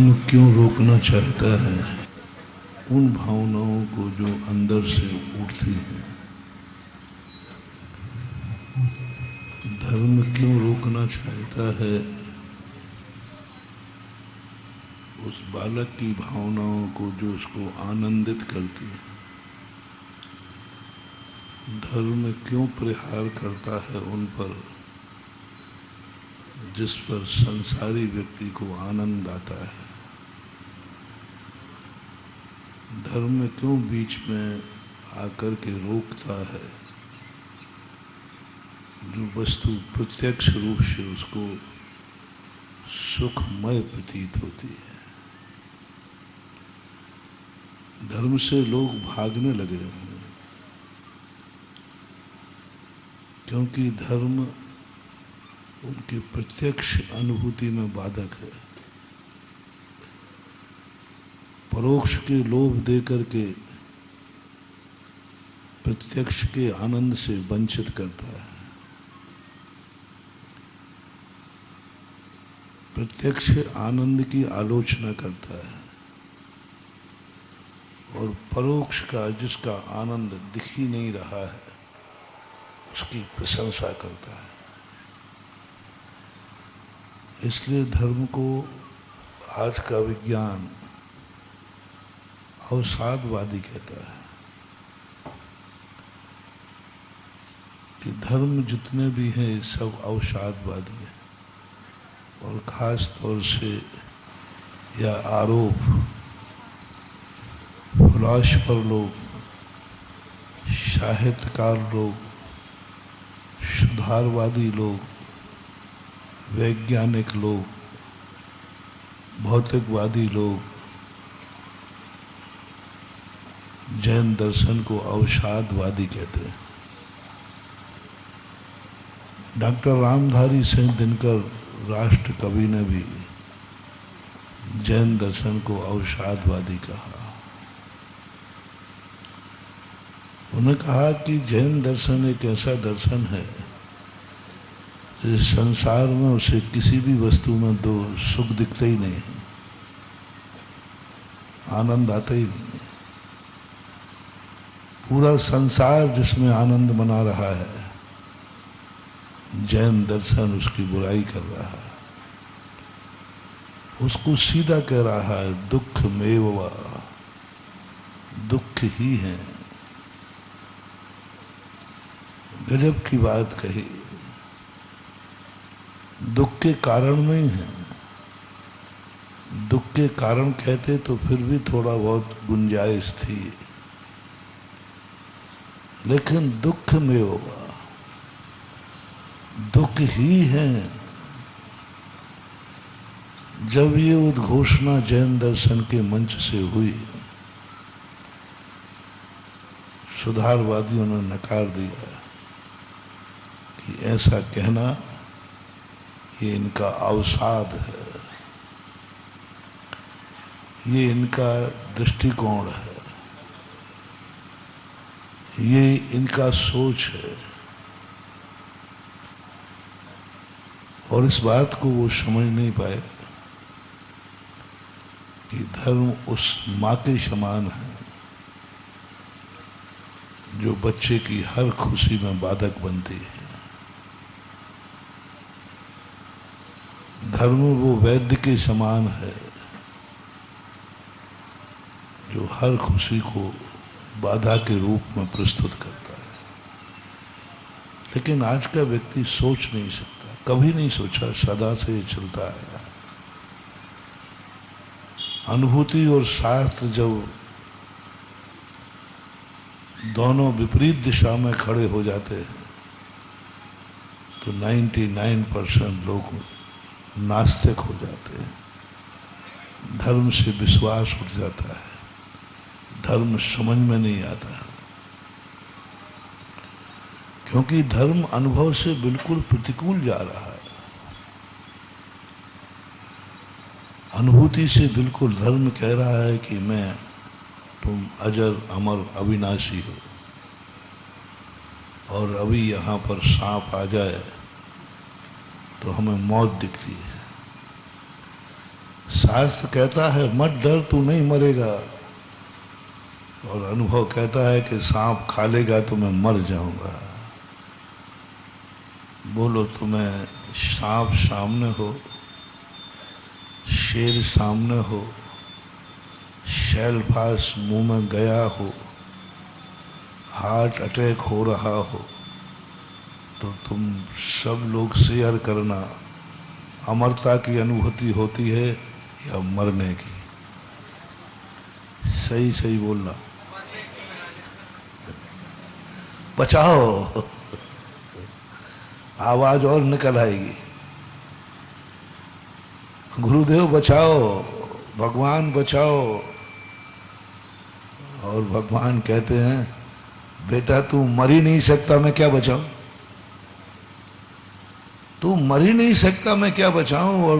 धर्म क्यों रोकना चाहता है उन भावनाओं को जो अंदर से उठती हैं। धर्म क्यों रोकना चाहता है उस बालक की भावनाओं को जो उसको आनंदित करती है। धर्म क्यों प्रहार करता है उन पर जिस पर संसारी व्यक्ति को आनंद आता है। धर्म क्यों बीच में आकर के रोकता है जो वस्तु प्रत्यक्ष रूप से उसको सुखमय प्रतीत होती है। धर्म से लोग भागने लगे हैं क्योंकि धर्म उनकी प्रत्यक्ष अनुभूति में बाधक है। परोक्ष के लोभ देकर के प्रत्यक्ष के आनंद से वंचित करता है। प्रत्यक्ष आनंद की आलोचना करता है और परोक्ष का जिसका आनंद दिख ही नहीं रहा है उसकी प्रशंसा करता है। इसलिए धर्म को आज का विज्ञान अवसादवादी कहता है कि धर्म जितने भी हैं सब अवसादवादी हैं और खास तौर से यह आरोप फिलॉसफर लोग, साहित्यकार लोग, सुधारवादी लोग, वैज्ञानिक लोग, भौतिकवादी लोग जैन दर्शन को अवसादवादी कहते हैं। डॉक्टर रामधारी सिंह दिनकर राष्ट्र कवि ने भी जैन दर्शन को अवसादवादी कहा। उन्होंने कहा कि जैन दर्शन एक ऐसा दर्शन है इस संसार में उसे किसी भी वस्तु में दो सुख दिखता ही नहीं है, आनंद आता ही नहीं। पूरा संसार जिसमें आनंद मना रहा है, जैन दर्शन उसकी बुराई कर रहा है, उसको सीधा कह रहा है दुख मेवा, दुख ही है। गजब की बात कही। दुख के कारण नहीं है। दुख के कारण कहते तो फिर भी थोड़ा बहुत गुंजाइश थी, लेकिन दुख में होगा, दुख ही है। जब ये उद्घोषणा जैन दर्शन के मंच से हुई, सुधारवादियों ने नकार दिया कि ऐसा कहना ये इनका अवसाद है, ये इनका दृष्टिकोण है, ये इनका सोच है। और इस बात को वो समझ नहीं पाए कि धर्म उस माँ के समान है जो बच्चे की हर खुशी में बाधक बनती है। धर्म वो वैद्य के समान है जो हर खुशी को बाधा के रूप में प्रस्तुत करता है। लेकिन आज का व्यक्ति सोच नहीं सकता, कभी नहीं सोचा, सदा से ये चलता है। अनुभूति और शास्त्र जब दोनों विपरीत दिशा में खड़े हो जाते हैं तो 99% लोग नास्तिक हो जाते हैं। धर्म से विश्वास उठ जाता है, धर्म समझ में नहीं आता, क्योंकि धर्म अनुभव से बिल्कुल प्रतिकूल जा रहा है। अनुभूति से बिल्कुल धर्म कह रहा है कि तुम अजर अमर अविनाशी हो, और अभी यहाँ पर सांप आ जाए तो हमें मौत दिखती है। शास्त्र कहता है मत डर, तू नहीं मरेगा, और अनुभव कहता है कि सांप खा लेगा तो मैं मर जाऊंगा। बोलो, तुम्हें सांप सामने हो, शेर सामने हो, शैलफास मुंह में गया हो, हार्ट अटैक हो रहा हो, तो तुम सब लोग शेयर करना, अमरता की अनुभूति होती है या मरने की? सही सही बोलना, बचाओ, आवाज और निकल आएगी। गुरुदेव बचाओ, भगवान बचाओ। और भगवान कहते हैं बेटा तू मर ही नहीं सकता, मैं क्या बचाऊं? तू मर ही नहीं सकता, मैं क्या बचाऊं? और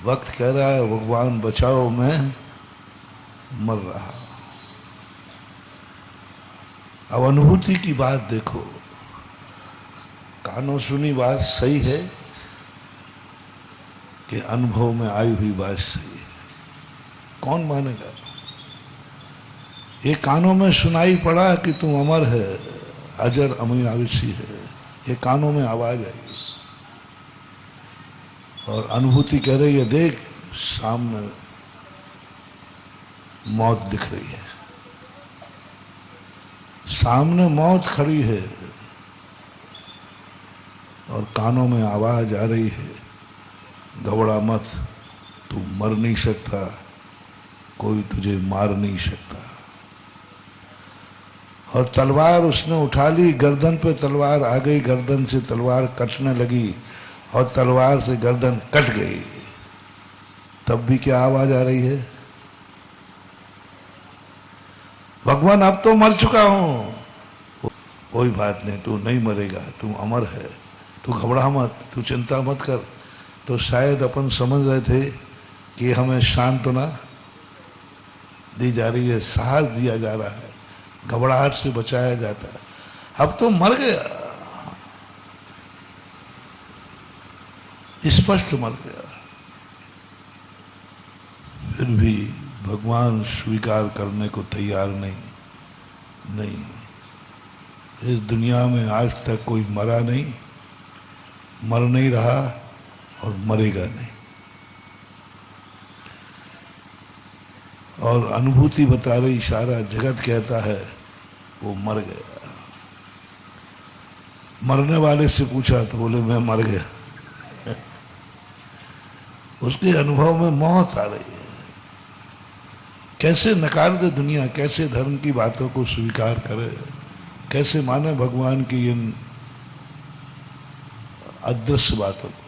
वक्त कह रहा है भगवान बचाओ, मैं मर रहा। अब अनुभूति की बात देखो, कानों सुनी बात सही है कि अनुभव में आई हुई बात सही है? कौन मानेगा? ये कानों में सुनाई पड़ा कि तुम अमर है, अजर अविनाशी है, ये कानों में आवाज आई, और अनुभूति कह रही है देख सामने मौत दिख रही है, सामने मौत खड़ी है, और कानों में आवाज आ रही है घबरा मत, तू मर नहीं सकता, कोई तुझे मार नहीं सकता। और तलवार उसने उठा ली, गर्दन पे तलवार आ गई, गर्दन से तलवार कटने लगी और तलवार से गर्दन कट गई। तब भी क्या आवाज आ रही है? भगवान अब तो मर चुका हूं। कोई बात नहीं, तू नहीं मरेगा, तू अमर है, तू घबरा मत, तू चिंता मत कर। तो शायद अपन समझ रहे थे कि हमें सांत्वना दी जा रही है, साहस दिया जा रहा है, घबराहट से बचाया जाता है। अब तो मर गया, स्पष्ट मर गया, फिर भी भगवान स्वीकार करने को तैयार नहीं। इस दुनिया में आज तक कोई मरा नहीं, मर नहीं रहा और मरेगा नहीं। और अनुभूति बता रही, सारा जगत कहता है वो मर गया। मरने वाले से पूछा तो बोले मैं मर गया। उसके अनुभव में मौत आ रही है। कैसे नकार दे दुनिया, कैसे धर्म की बातों को स्वीकार करे, कैसे माने भगवान की इन अदृश्य बातों को,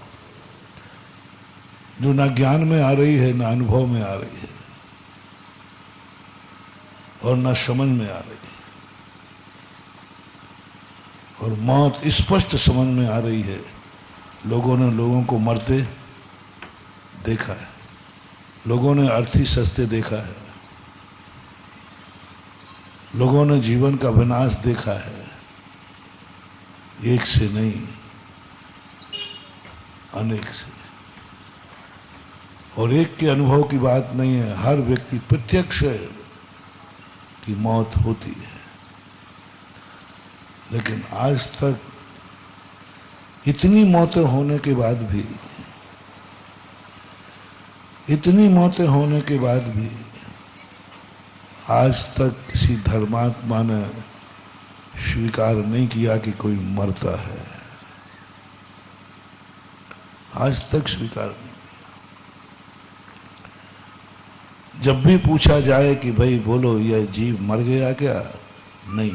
जो ना ज्ञान में आ रही है, ना अनुभव में आ रही है, और ना समझ में आ रही है। और मौत स्पष्ट समझ में आ रही है। लोगों ने लोगों को मरते देखा है, लोगों ने अर्थी सस्ते देखा है, लोगों ने जीवन का विनाश देखा है, एक से नहीं अनेक से। और एक के अनुभव की बात नहीं है, हर व्यक्ति प्रत्यक्ष है कि मौत होती है। लेकिन आज तक इतनी मौतें होने के बाद भी, इतनी मौतें होने के बाद भी आज तक किसी धर्मात्मा ने स्वीकार नहीं किया कि कोई मरता है। आज तक स्वीकार नहीं। जब भी पूछा जाए कि भाई बोलो यह जीव मर गया क्या, नहीं,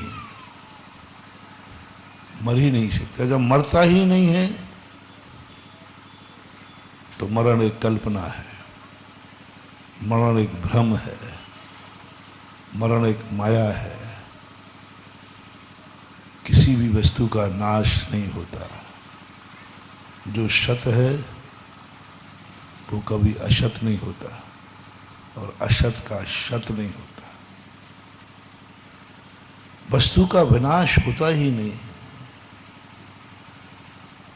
मर ही नहीं सकता। जब मरता ही नहीं है तो मरण एक कल्पना है, मरण एक भ्रम है, मरण एक माया है। किसी भी वस्तु का नाश नहीं होता। जो सत है वो कभी असत नहीं होता, और असत का सत नहीं होता। वस्तु का विनाश होता ही नहीं है।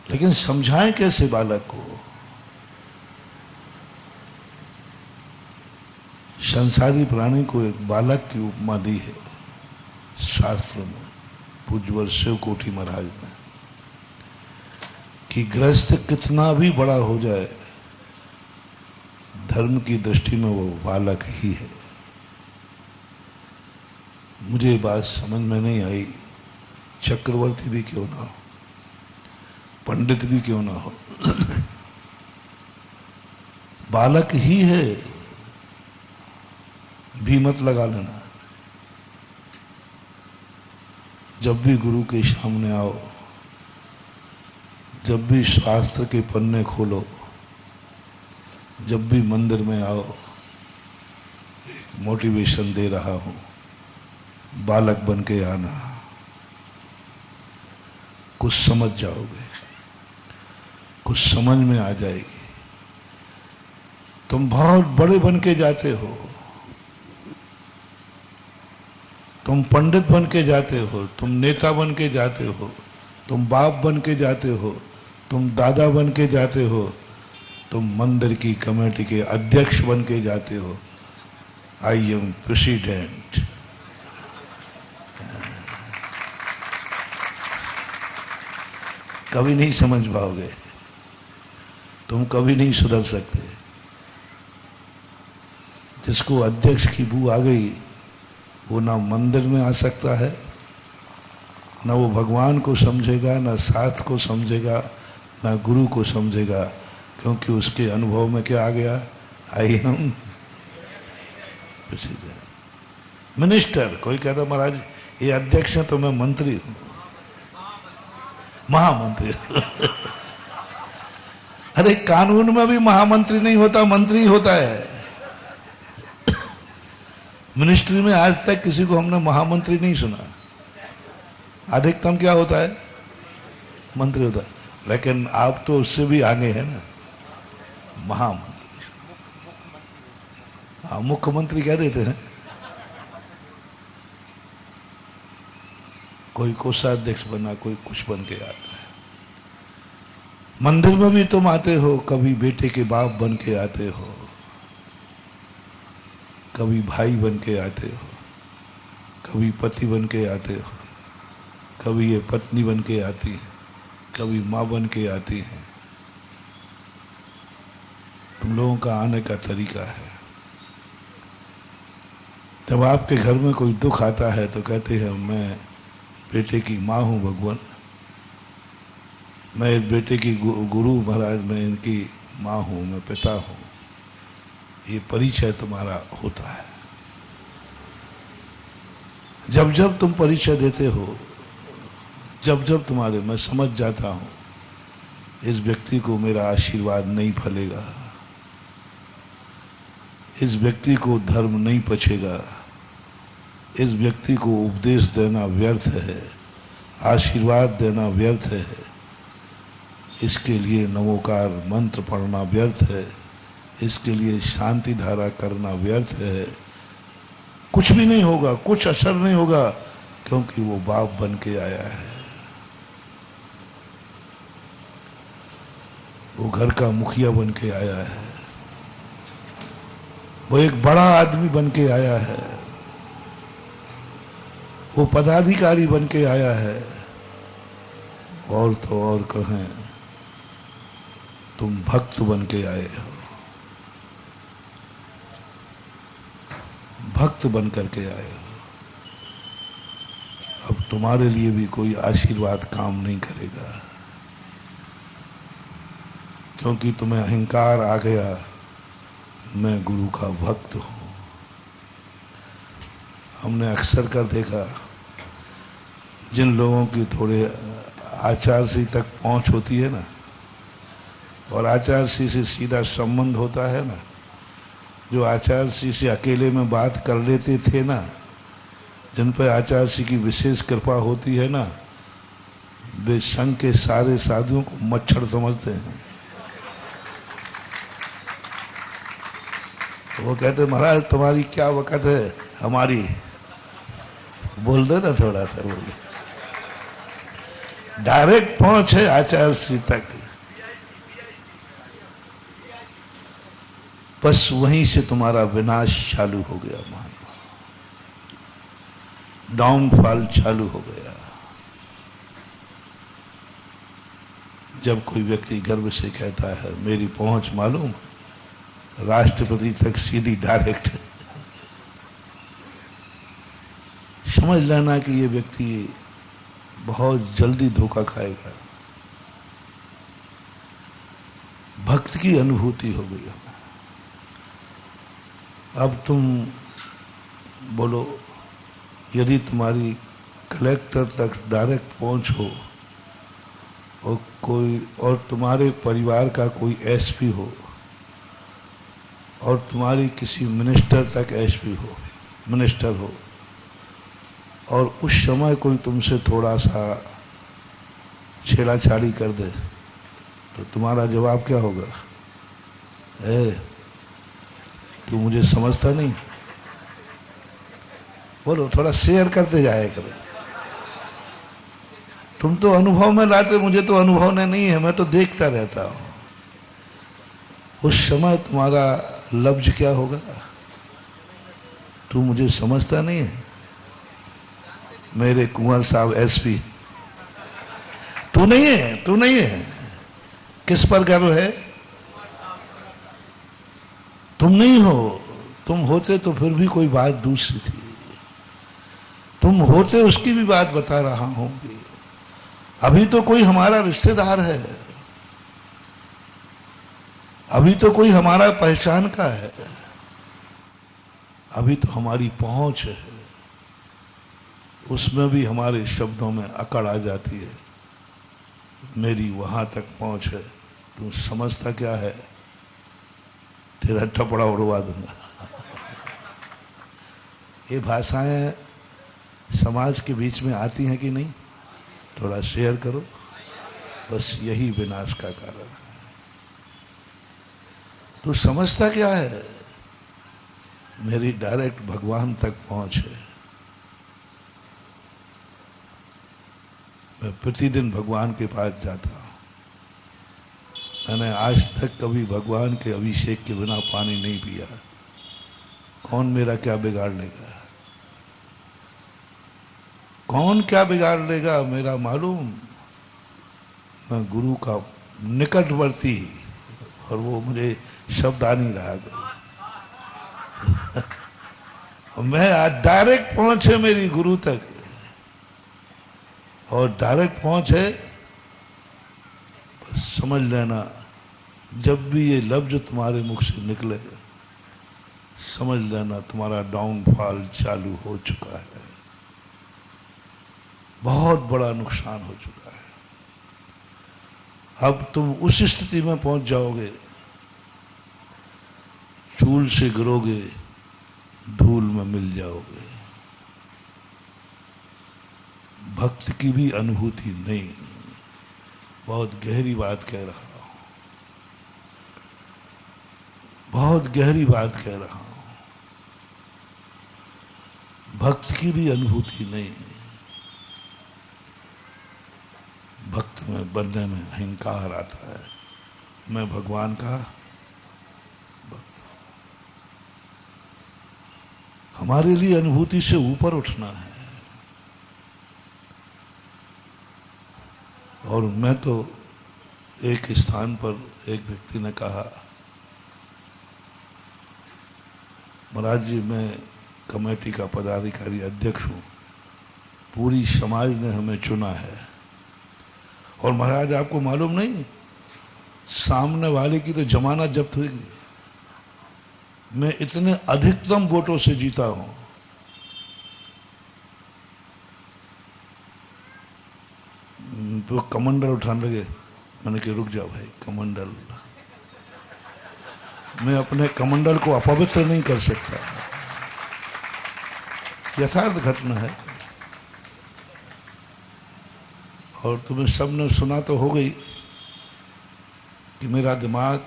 लेकिन समझाएं कैसे बालक को? संसारी प्राणी को एक बालक की उपमा दी है शास्त्र में, पूज्यवर शिव कोटि महाराज ने, कि गृहस्थ कितना भी बड़ा हो जाए, धर्म की दृष्टि में वो बालक ही है। मुझे ये बात समझ में नहीं आई, चक्रवर्ती भी क्यों ना हो, पंडित भी क्यों ना हो, बालक ही है, भी मत लगा लेना। जब भी गुरु के सामने आओ, जब भी शास्त्र के पन्ने खोलो, जब भी मंदिर में आओ, एक मोटिवेशन दे रहा हूं, बालक बन के आना, कुछ समझ जाओगे, कुछ समझ में आ जाएगी। तुम बहुत बड़े बन के जाते हो, तुम पंडित बन के जाते हो, तुम नेता बन के जाते हो, तुम बाप बन के जाते हो, तुम दादा बन के जाते हो, तुम मंदिर की कमेटी के अध्यक्ष बन के जाते हो। I am president. कभी नहीं समझ पाओगे, तुम कभी नहीं सुधर सकते। जिसको अध्यक्ष की बू आ गई, वो ना मंदिर में आ सकता है, ना वो भगवान को समझेगा, ना शास्त्र को समझेगा, ना गुरु को समझेगा, क्योंकि उसके अनुभव में क्या आ गया? I am minister. कोई कहता महाराज ये अध्यक्ष है तो मैं मंत्री हूं, महामंत्री। अरे कानून में भी महामंत्री नहीं होता, मंत्री होता है। मिनिस्ट्री में आज तक किसी को हमने महामंत्री नहीं सुना, अधिकतम क्या होता है? मंत्री होता है। लेकिन आप तो उससे भी आगे है ना, महामंत्री। हाँ, मुख्यमंत्री कह देते हैं, कोई कोषाध्यक्ष बना, कोई कुछ बन के आता है। मंदिर में भी तुम आते हो, कभी बेटे के बाप बन के आते हो, कभी भाई बन के आते हो, कभी पति बन के आते हो, कभी ये पत्नी बन के आती है, कभी माँ बन के आती है। तुम लोगों का आने का तरीका है। जब आपके घर में कोई दुख आता है तो कहते हैं मैं बेटे की माँ हूँ भगवान, मैं बेटे की गुरु महाराज, मैं इनकी माँ हूँ, मैं पिता हूँ। ये परिचय तुम्हारा होता है। जब जब तुम परिचय देते हो, जब जब तुम्हारे, मैं समझ जाता हूं इस व्यक्ति को मेरा आशीर्वाद नहीं फलेगा, इस व्यक्ति को धर्म नहीं पचेगा, इस व्यक्ति को उपदेश देना व्यर्थ है, आशीर्वाद देना व्यर्थ है, इसके लिए नमोकार मंत्र पढ़ना व्यर्थ है, इसके लिए शांति धारा करना व्यर्थ है। कुछ भी नहीं होगा, कुछ असर नहीं होगा, क्योंकि वो बाप बन के आया है, वो घर का मुखिया बन के आया है, वो एक बड़ा आदमी बन के आया है, वो पदाधिकारी बन के आया है। और तो और कहें, तुम भक्त बन के आए हो, भक्त बन करके आए हो। अब तुम्हारे लिए भी कोई आशीर्वाद काम नहीं करेगा, क्योंकि तुम्हें अहंकार आ गया, मैं गुरु का भक्त हूं। हमने अक्सर कर देखा, जिन लोगों की थोड़े आचार्य तक पहुंच होती है ना, और आचार्य से सीधा संबंध होता है ना, जो आचार्य से अकेले में बात कर लेते थे ना, जिन पर आचार्य की विशेष कृपा होती है ना, वे संघ के सारे साधुओं को मच्छर समझते हैं। वो कहते महाराज तुम्हारी क्या वक़्त है, हमारी बोल दो ना, थोड़ा सा बोल दो। डायरेक्ट पहुंच है आचार्य श्री तक। बस वहीं से तुम्हारा विनाश चालू हो गया, मान, डाउनफॉल चालू हो गया। जब कोई व्यक्ति गर्व से कहता है मेरी पहुंच मालूम राष्ट्रपति तक सीधी डायरेक्ट, समझ लेना कि ये व्यक्ति बहुत जल्दी धोखा खाएगा। भक्त की अनुभूति हो गई। अब तुम बोलो, यदि तुम्हारी कलेक्टर तक डायरेक्ट पहुंच हो और तुम्हारे परिवार का कोई एसपी हो और तुम्हारी किसी मिनिस्टर तक एसपी हो, मिनिस्टर हो, और उस समय कोई तुमसे थोड़ा सा छेड़ाछाड़ी कर दे, तो तुम्हारा जवाब क्या होगा? तू मुझे समझता नहीं। बोलो, थोड़ा शेयर करते जाए करो। तुम तो अनुभव में लाते, मुझे तो अनुभव में नहीं है, मैं तो देखता रहता हूं। उस समय तुम्हारा लफ्ज क्या होगा? तू मुझे समझता नहीं है मेरे कुंवर साहब एसपी। तू नहीं है, तू नहीं है। किस पर गर्व है? तुम नहीं हो। तुम होते तो फिर भी कोई बात दूसरी थी। तुम होते उसकी भी बात बता रहा हूं। अभी तो कोई हमारा रिश्तेदार है, अभी तो कोई हमारा पहचान का है, अभी तो हमारी पहुंच है, उसमें भी हमारे शब्दों में अकड़ आ जाती है। मेरी वहां तक पहुंच है, तू समझता क्या है? तेरा टपड़ा उड़वा दूंगा। ये भाषाएं समाज के बीच में आती हैं कि नहीं? थोड़ा शेयर करो। बस यही विनाश का कारण है। तू समझता क्या है? मेरी डायरेक्ट भगवान तक पहुंच है। मैं प्रतिदिन भगवान के पास जाता हूं। मैंने आज तक कभी भगवान के अभिषेक के बिना पानी नहीं पिया। कौन मेरा क्या बिगाड़ लेगा? कौन क्या बिगाड़ लेगा मेरा मालूम? मैं गुरु का निकटवर्ती, और वो मुझे शब्द आ नहीं रहा। मैं आज डायरेक्ट पहुंच है मेरी गुरु तक, और डायरेक्ट पहुंच है। बस समझ लेना, जब भी ये लफ्ज तुम्हारे मुख से निकले, समझ लेना तुम्हारा डाउनफॉल चालू हो चुका है। बहुत बड़ा नुकसान हो चुका है। अब तुम उस स्थिति में पहुंच जाओगे, चूल से गिरोगे, धूल में मिल जाओगे। भक्त की भी अनुभूति नहीं। बहुत गहरी बात कह रहा हूं, बहुत गहरी बात कह रहा हूं। भक्त की भी अनुभूति नहीं। भक्त में बनने में अहंकार आता है। मैं भगवान का भक्त। हमारे लिए अनुभूति से ऊपर उठना है। और मैं तो एक स्थान पर एक व्यक्ति ने कहा, महाराज जी मैं कमेटी का पदाधिकारी अध्यक्ष हूं, पूरी समाज ने हमें चुना है, और महाराज आपको मालूम नहीं सामने वाले की तो जमानत जब्त हुई। मैं इतने अधिकतम वोटों से जीता हूं। वो कमंडल उठाने लगे। मैंने कहा रुक जाओ भाई, कमंडल, मैं अपने कमंडल को अपवित्र नहीं कर सकता। यथार्थ घटना है, और तुम्हें सबने सुना तो हो गई कि मेरा दिमाग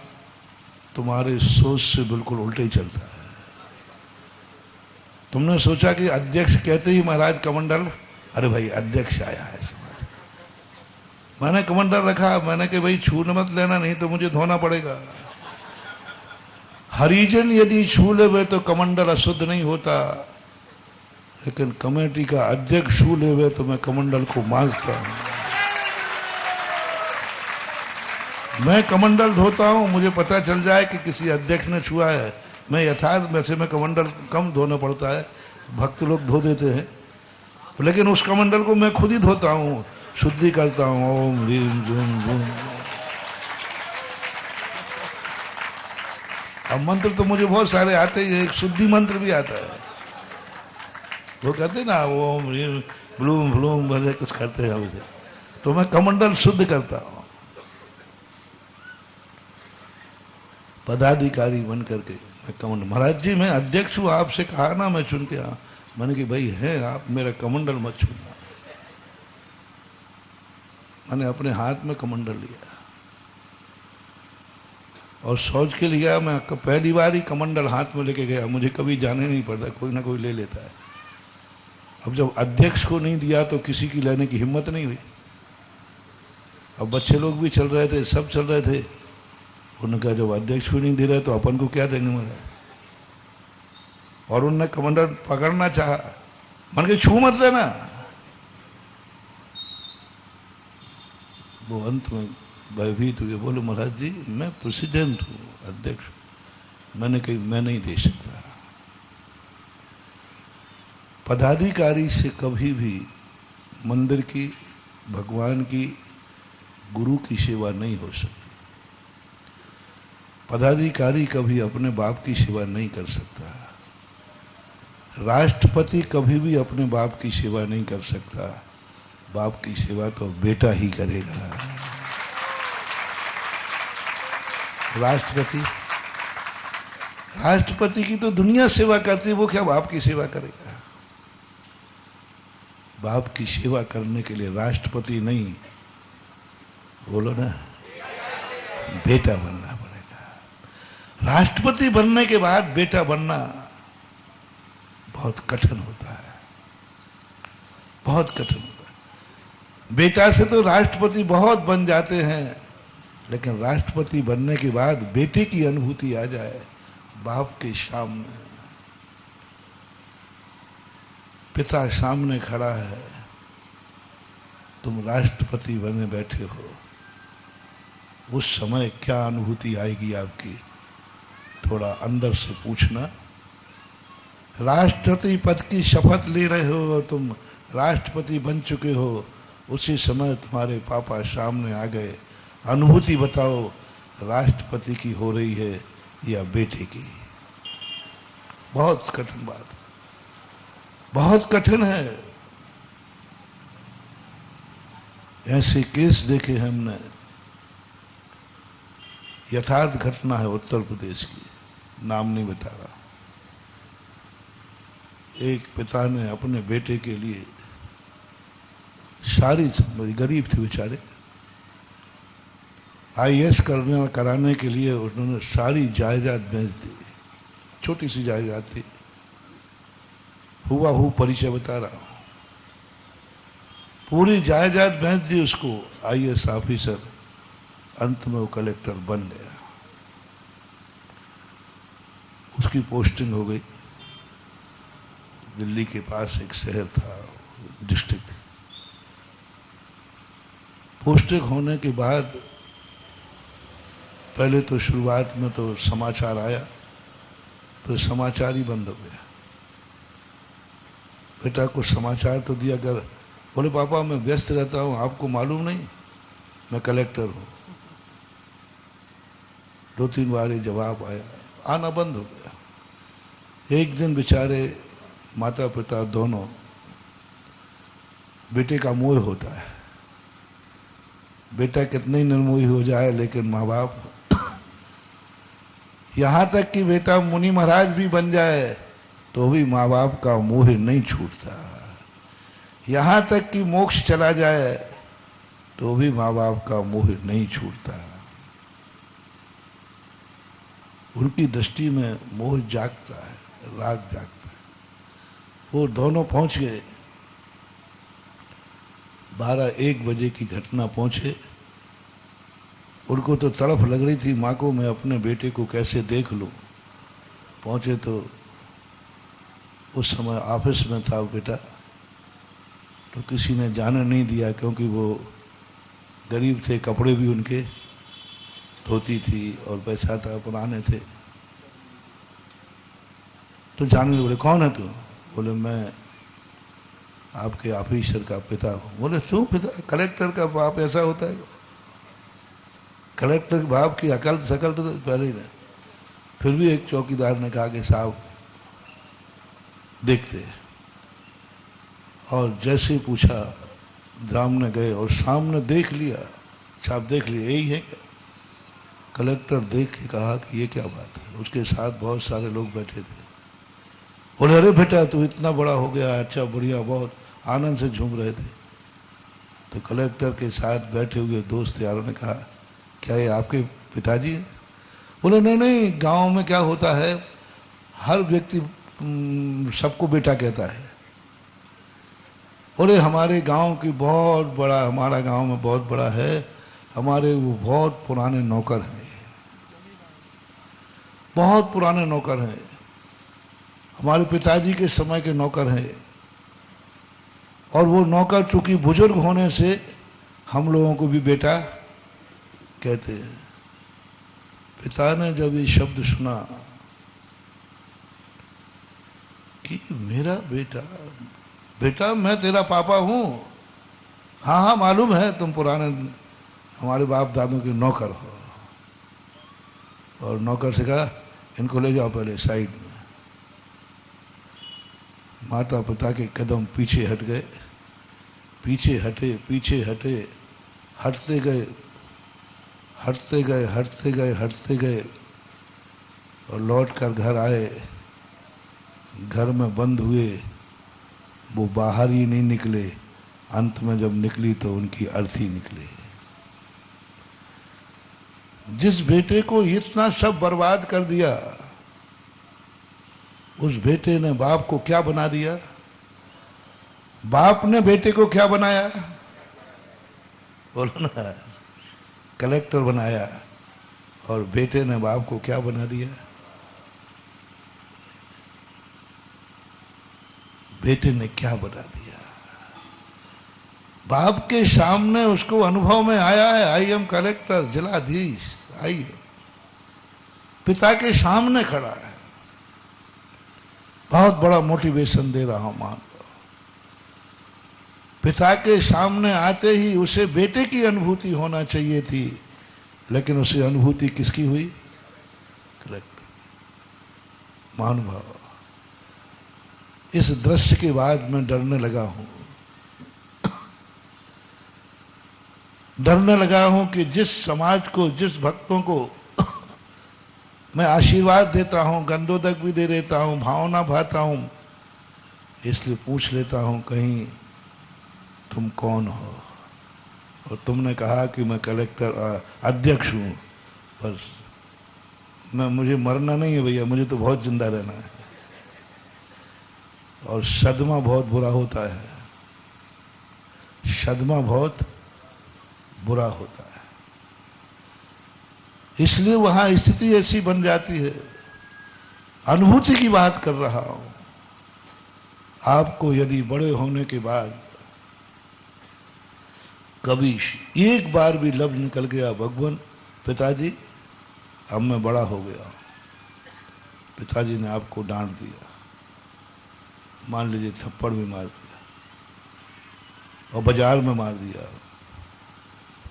तुम्हारे सोच से बिल्कुल उल्टे ही चलता है। तुमने सोचा कि अध्यक्ष कहते ही महाराज कमंडल, अरे भाई अध्यक्ष आया है, मैंने कमंडल रखा। मैंने कहा भाई छूने मत लेना, नहीं तो मुझे धोना पड़ेगा। हरिजन यदि छू लेवे तो कमंडल अशुद्ध नहीं होता, लेकिन कमेटी का अध्यक्ष छू लेवे तो मैं कमंडल को मांझता हूं। मैं कमंडल धोता हूं, मुझे पता चल जाए कि किसी अध्यक्ष ने छुआ है, मैं यथार्थ वैसे में कमंडल कम धोना पड़ता है, भक्त लोग धो देते हैं, लेकिन उस कमंडल को मैं खुद ही धोता हूं, शुद्धि करता हूं। ओम ह्रीम झूम झूम। अब मंत्र तो मुझे बहुत सारे आते हैं, एक शुद्धि मंत्र भी आता है, वो करते ना ओम ह्रीम ब्लूम ब्लूम भले कुछ करते हैं मुझे, तो मैं कमंडल शुद्ध करता हूं पदाधिकारी बन करके। मैं कमंडल, महाराज जी मैं अध्यक्ष हूँ, आपसे कहा ना मैं चुन के आ, मैंने कि भाई है आप, मेरा कमंडल मत छूना। मैंने अपने हाथ में कमंडल लिया और सोच के लिया, मैं पहली बार ही कमंडल हाथ में लेके गया, मुझे कभी जाने नहीं पड़ता, कोई ना कोई ले लेता है। अब जब अध्यक्ष को नहीं दिया तो किसी की लेने की हिम्मत नहीं हुई। अब बच्चे लोग भी चल रहे थे, सब चल रहे थे, उन्होंने कहा जब अध्यक्ष को नहीं दे रहे तो अपन को क्या देंगे मेरा, और उन्होंने कमंडल पकड़ना चाहा, मन के छू मत लेना। वो अंत में भयभीत हुए, बोले महाराज जी मैं प्रेसिडेंट हूँ, अध्यक्ष, मैंने कही मैं नहीं दे सकता। पदाधिकारी से कभी भी मंदिर की, भगवान की, गुरु की सेवा नहीं हो सकती। पदाधिकारी कभी अपने बाप की सेवा नहीं कर सकता, राष्ट्रपति कभी भी अपने बाप की सेवा नहीं कर सकता, बाप की सेवा तो बेटा ही करेगा। राष्ट्रपति की तो दुनिया सेवा करती है, वो क्या बाप की सेवा करेगा। बाप की सेवा करने के लिए राष्ट्रपति नहीं, बोलो ना, बेटा बनना पड़ेगा। राष्ट्रपति बनने के बाद बेटा बनना बहुत कठिन होता है, बहुत कठिन होता है। बेटा से तो राष्ट्रपति बहुत बन जाते हैं, लेकिन राष्ट्रपति बनने के बाद बेटे की अनुभूति आ जाए, बाप के सामने, पिता सामने खड़ा है, तुम राष्ट्रपति बने बैठे हो, उस समय क्या अनुभूति आएगी आपकी, थोड़ा अंदर से पूछना। राष्ट्रपति पद की शपथ ले रहे हो, तुम राष्ट्रपति बन चुके हो, उसी समय तुम्हारे पापा सामने आ गए, अनुभूति बताओ राष्ट्रपति की हो रही है या बेटे की। बहुत कठिन बात, बहुत कठिन है। ऐसे केस देखे हमने, यथार्थ घटना है उत्तर प्रदेश की, नाम नहीं बता रहा। एक पिता ने अपने बेटे के लिए सारी संपत्ति, गरीब थे बेचारे, IAS कराने के लिए उन्होंने सारी जायदाद बेच दी, छोटी सी जायदाद थी, हुआ परिचय बता रहा हूं, पूरी जायदाद बेच दी उसको। IAS ऑफिसर, अंत में वो कलेक्टर बन गया, उसकी पोस्टिंग हो गई। दिल्ली के पास एक शहर था, डिस्ट्रिक्ट। पोस्टिंग होने के बाद पहले तो शुरुआत में तो समाचार आया, फिर समाचार ही बंद हो गया। बेटा को समाचार तो दिया कर, बोले पापा मैं व्यस्त रहता हूं, आपको मालूम नहीं मैं कलेक्टर हूं। 2-3 बार ये जवाब आया, आना बंद हो गया। एक दिन बेचारे माता पिता दोनों, बेटे का मोह होता है, बेटा कितने ही निर्मोही हो जाए, लेकिन माँ बाप, यहां तक कि बेटा मुनि महाराज भी बन जाए तो भी माँ बाप का मोह नहीं छूटता। यहां तक कि मोक्ष चला जाए तो भी माँ बाप का मोह नहीं छूटता। उनकी दृष्टि में मोह जागता है, राग जागता है। वो दोनों पहुंच गए, 12-1 बजे की घटना पहुंचे। उनको तो तड़फ लग रही थी माँ को, मैं अपने बेटे को कैसे देख लूं, पहुंचे तो उस समय ऑफिस में था बेटा, तो किसी ने जाने नहीं दिया क्योंकि वो गरीब थे, कपड़े भी उनके धोती थी और पैसा था, पुराने थे। तो जाने बोले कौन है तू? बोले मैं आपके ऑफिसर का पिता हूँ। बोले तू पिता? कलेक्टर का बाप ऐसा होता है? कलेक्टर के बाप की अकल शकल तो पहले ही नहीं। फिर भी एक चौकीदार ने कहा कि साहब देखते, और जैसे पूछा सामने गए और सामने देख लिया। अच्छा आप देख लिए, यही है क्या? कलेक्टर देख के कहा कि ये क्या बात है। उसके साथ बहुत सारे लोग बैठे थे। बोले अरे बेटा तू इतना बड़ा हो गया, अच्छा बढ़िया, बहुत आनंद से झूम रहे थे। तो कलेक्टर के साथ बैठे हुए दोस्त यारों ने कहा क्या ये आपके पिताजी हैं? बोले नहीं नहीं, गांव में क्या होता है, हर व्यक्ति सबको बेटा कहता है। बोले हमारे गांव की बहुत बड़ा, हमारा गांव में बहुत बड़ा है, हमारे वो बहुत पुराने नौकर हैं, बहुत पुराने नौकर हैं, हमारे पिताजी के समय के नौकर हैं। और वो नौकर चूंकि बुजुर्ग होने से हम लोगों को भी बेटा कहते हैं। पिता ने जब ये शब्द सुना कि मेरा बेटा, बेटा मैं तेरा पापा हूं, हाँ हाँ मालूम है तुम पुराने हमारे बाप दादों के नौकर हो। और नौकर से कहा इनको ले जाओ पहले साइड में। माता पिता के कदम पीछे हट गए, पीछे हटे, पीछे हटे, हटते गए, हटते गए, हटते गए, हटते गए, और लौट कर घर आए। घर में बंद हुए, वो बाहर ही नहीं निकले। अंत में जब निकली तो उनकी अर्थी निकली। जिस बेटे को इतना सब बर्बाद कर दिया, उस बेटे ने बाप को क्या बना दिया? बाप ने बेटे को क्या बनाया? बोलो ना, कलेक्टर बनाया। और बेटे ने बाप को क्या बना दिया? बेटे ने क्या बना दिया? बाप के सामने उसको अनुभव में आया है, आई एम कलेक्टर, जिलाधीश, आइए। पिता के सामने खड़ा है, बहुत बड़ा मोटिवेशन दे रहा हूं मान लो। पिता के सामने आते ही उसे बेटे की अनुभूति होना चाहिए थी, लेकिन उसे अनुभूति किसकी हुई? कलेक्टर। महानुभाव, इस दृश्य के बाद मैं डरने लगा हूं। डरने लगा हूं कि जिस समाज को, जिस भक्तों को मैं आशीर्वाद देता हूं, गंधोदक भी दे देता हूं, भावना भाता हूं, इसलिए पूछ लेता हूं कहीं तुम कौन हो? और तुमने कहा कि मैं कलेक्टर अध्यक्ष हूं। बस मुझे मरना नहीं है भैया, मुझे तो बहुत जिंदा रहना है। और सदमा बहुत बुरा होता है, सदमा बहुत बुरा होता है। इसलिए वहां स्थिति ऐसी बन जाती है। अनुभूति की बात कर रहा हूं। आपको यदि बड़े होने के बाद कभी एक बार भी लफ्ज निकल गया, भगवान पिताजी अब मैं बड़ा हो गया, पिताजी ने आपको डांट दिया, मान लीजिए थप्पड़ भी मार दिया और बाजार में मार दिया।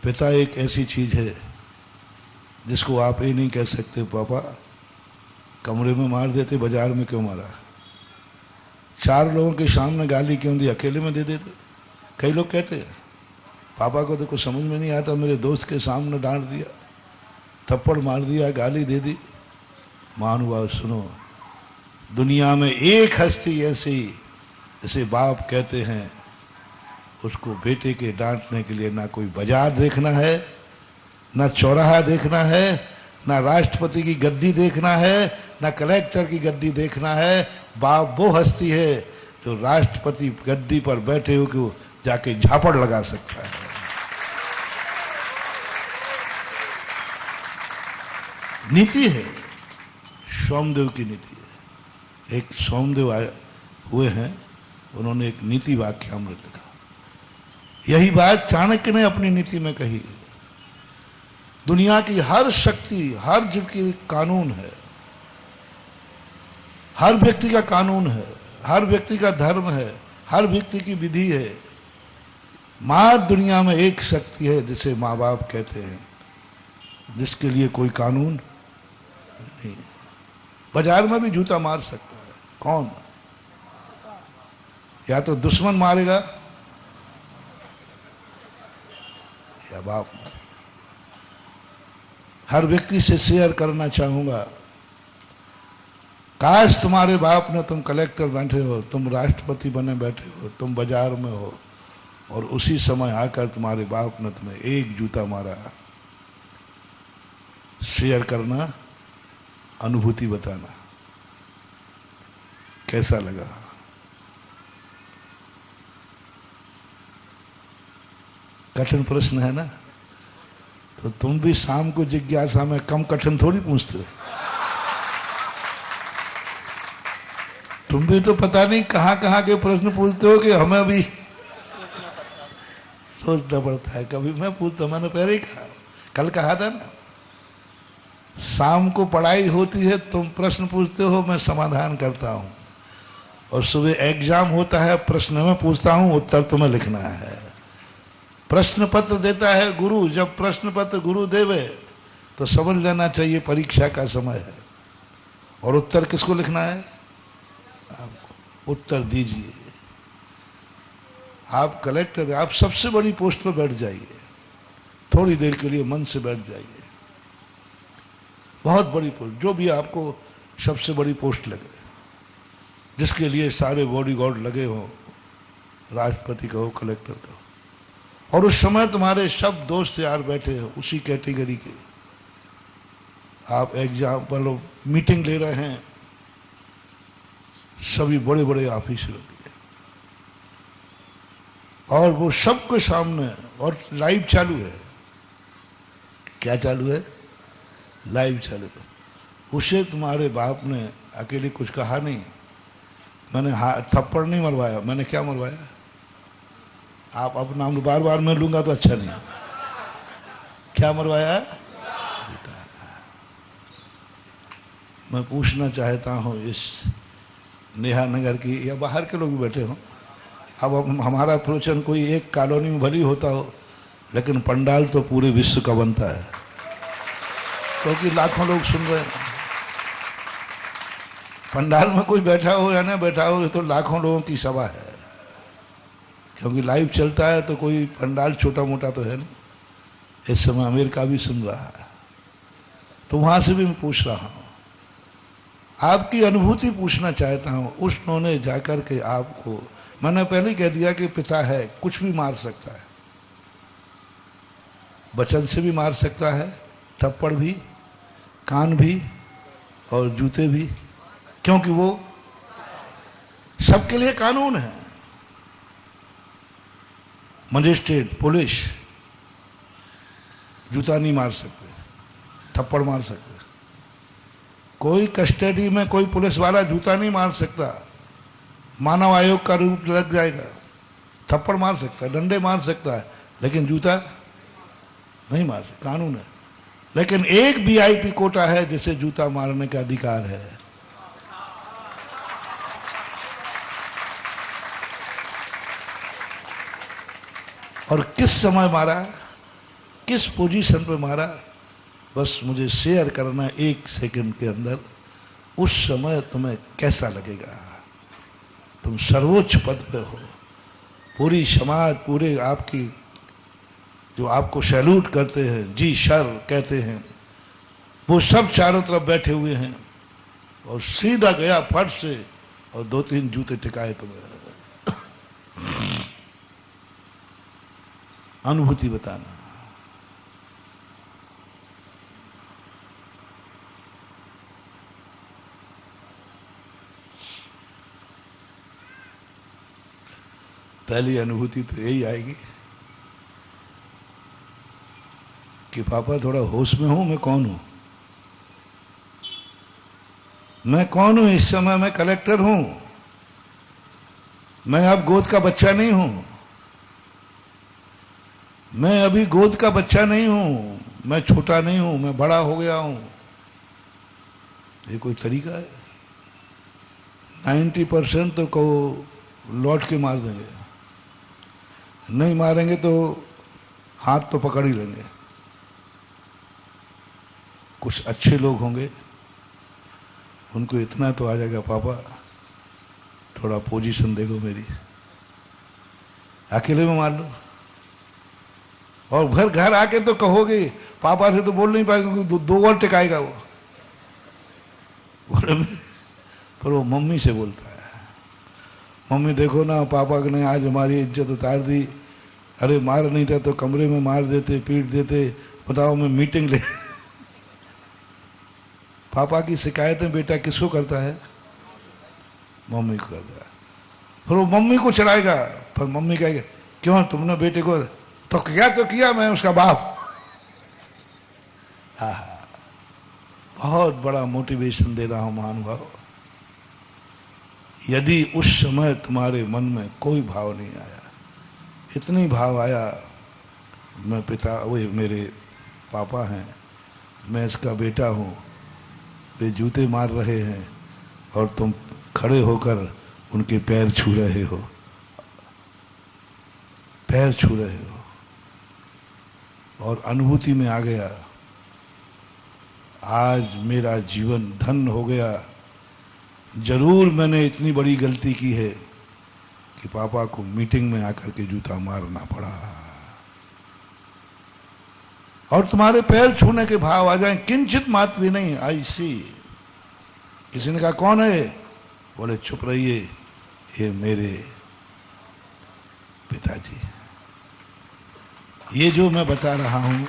पिता एक ऐसी चीज है जिसको आप ये नहीं कह सकते पापा कमरे में मार देते, बाजार में क्यों मारा? 4 लोगों के सामने गाली क्यों दी, अकेले में दे देते? कई लोग कहते हैं पापा को तो कुछ समझ में नहीं आता, मेरे दोस्त के सामने डांट दिया, थप्पड़ मार दिया, गाली दे दी। महानुभाव सुनो, दुनिया में एक हस्ती ऐसी जैसे बाप कहते हैं, उसको बेटे के डांटने के लिए ना कोई बाजार देखना है, ना चौराहा देखना है, ना राष्ट्रपति की गद्दी देखना है, ना कलेक्टर की गद्दी देखना है। बाप वो हस्ती है जो राष्ट्रपति गद्दी पर बैठे हुए को जाके झापड़ लगा सकता है। नीति है, सोमदेव की नीति है। एक सोमदेव आए हुए हैं, उन्होंने एक नीति वाक्यामृत लिखा। यही बात चाणक्य ने अपनी नीति में कही। दुनिया की हर शक्ति, हर जीव की कानून है, हर व्यक्ति का कानून है, हर व्यक्ति का धर्म है, हर व्यक्ति की विधि है। मात्र दुनिया में एक शक्ति है जिसे माँ बाप कहते हैं, जिसके लिए कोई कानून नहीं। बाजार में भी जूता मार सकता है कौन? या तो दुश्मन मारेगा या बाप मारेगा। हर व्यक्ति से शेयर करना चाहूंगा, काश तुम्हारे बाप ने, तुम कलेक्टर बैठे हो, तुम राष्ट्रपति बने बैठे हो, तुम बाजार में हो, और उसी समय आकर तुम्हारे बाप ने तुम्हें एक जूता मारा। शेयर करना, अनुभूति बताना, कैसा लगा? कठिन प्रश्न है ना? तो तुम भी शाम को जिज्ञासा में कम कठिन थोड़ी पूछते हो। तुम भी तो पता नहीं कहां के प्रश्न पूछते हो कि हमें भी सोचना पड़ता है। कभी मैं पूछता, मैंने पहले ही कहा, कल कहा था ना, शाम को पढ़ाई होती है, तुम प्रश्न पूछते हो, मैं समाधान करता हूं, और सुबह एग्जाम होता है, प्रश्न मैं पूछता हूं, उत्तर तुम्हें लिखना है। प्रश्न पत्र देता है गुरु, जब प्रश्न पत्र गुरु देवे तो समझ लेना चाहिए परीक्षा का समय है, और उत्तर किसको लिखना है? आपको। उत्तर दीजिए। आप कलेक्टर, आप सबसे बड़ी पोस्ट पर बैठ जाइए, थोड़ी देर के लिए मन से बैठ जाइए। बहुत बड़ी पोस्ट, जो भी आपको सबसे बड़ी पोस्ट लगे, जिसके लिए सारे बॉडीगार्ड लगे हो, राष्ट्रपति का हो, कलेक्टर का हो, और उस समय तुम्हारे सब दोस्त यार बैठे हो उसी कैटेगरी के। आप एग्जाम्पल मीटिंग ले रहे हैं, सभी बड़े बड़े ऑफिसर के, और वो सबके सामने, और लाइव चालू है। क्या चालू है? लाइव चालू है। उसे तुम्हारे बाप ने अकेले कुछ कहा नहीं, मैंने थप्पड़ नहीं मरवाया, मैंने क्या मरवाया? आप अपना नाम बार बार मैं लूंगा तो अच्छा नहीं। क्या मरवाया? मैं पूछना चाहता हूं इस नेहा नगर की, या बाहर के लोग भी बैठे हों, अब हमारा प्रवचन कोई एक कॉलोनी में भली होता हो, लेकिन पंडाल तो पूरे विश्व का बनता है, क्योंकि लाखों लोग सुन रहे हैं। पंडाल में कोई बैठा हो या ना बैठा हो, तो लाखों लोगों की सभा है, क्योंकि लाइव चलता है, तो कोई पंडाल छोटा मोटा तो है नहीं। इस समय अमेरिका भी सुन रहा है, तो वहां से भी मैं पूछ रहा हूं, आपकी अनुभूति पूछना चाहता हूं। उन्होंने जाकर के आपको, मैंने पहले ही कह दिया कि पिता है, कुछ भी मार सकता है, वचन से भी मार सकता है, थप्पड़ भी, कान भी, और जूते भी, क्योंकि वो सबके लिए कानून है। मजिस्ट्रेट, पुलिस जूता नहीं मार सकते, थप्पड़ मार सकते। कोई कस्टडी में कोई पुलिस वाला जूता नहीं मार सकता, मानव आयोग का रूप लग जाएगा। थप्पड़ मार सकता है, डंडे मार सकता है, लेकिन जूता नहीं मार सकता, कानून है। लेकिन एक वीआईपी कोटा है जिसे जूता मारने का अधिकार है। और किस समय मारा, किस पोजीशन पे मारा, बस मुझे शेयर करना एक सेकंड के अंदर। उस समय तुम्हें कैसा लगेगा? तुम सर्वोच्च पद पे हो, पूरी समाज, पूरे आपकी जो आपको सैल्यूट करते हैं, जी सर कहते हैं, वो सब चारों तरफ बैठे हुए हैं, और सीधा गया फट से, और 2-3 जूते टिकाए तुम्हें। अनुभूति बताना। पहली अनुभूति तो यही आएगी कि पापा थोड़ा होश में हूं, मैं कौन हूं। मैं कौन हूं इस समय? मैं कलेक्टर हूं। मैं अब गोद का बच्चा नहीं हूं। मैं अभी गोद का बच्चा नहीं हूं। मैं छोटा नहीं हूं, मैं बड़ा हो गया हूं। ये कोई तरीका है? 90% तो को लौट के मार देंगे, नहीं मारेंगे तो हाथ तो पकड़ ही लेंगे। कुछ अच्छे लोग होंगे, उनको इतना तो आ जाएगा, पापा थोड़ा पोजीशन देखो मेरी, अकेले में मार लो। और घर आके तो कहोगे, पापा से तो बोल नहीं पाएगा क्योंकि दो और टिकाएगा वो। पर वो मम्मी से बोलता है, मम्मी देखो ना, पापा ने आज हमारी इज्जत उतार दी। अरे मार नहीं था तो कमरे में मार देते, पीट देते। बताओ मैं मीटिंग ले पापा की शिकायतें बेटा किसको करता है? मम्मी को करता है। फिर वो मम्मी को चलाएगा, फिर मम्मी कहेगा क्यों तुमने बेटे को तो किया मैं उसका बाप। बहुत बड़ा मोटिवेशन दे रहा हूं महानुभाव। यदि उस समय तुम्हारे मन में कोई भाव नहीं आया, इतनी भाव आया, मैं पिता, वे मेरे पापा हैं, मैं इसका बेटा हूं, वे जूते मार रहे हैं और तुम खड़े होकर उनके पैर छू रहे हो, पैर छू रहे हो, और अनुभूति में आ गया, आज मेरा जीवन धन्य हो गया। जरूर मैंने इतनी बड़ी गलती की है कि पापा को मीटिंग में आकर के जूता मारना पड़ा। और तुम्हारे पैर छूने के भाव आ जाएं, किंचित मात्र भी नहीं। आई सी। किसी ने कहा कौन है? बोले चुप रहिए, ये मेरे पिताजी। ये जो मैं बता रहा हूं,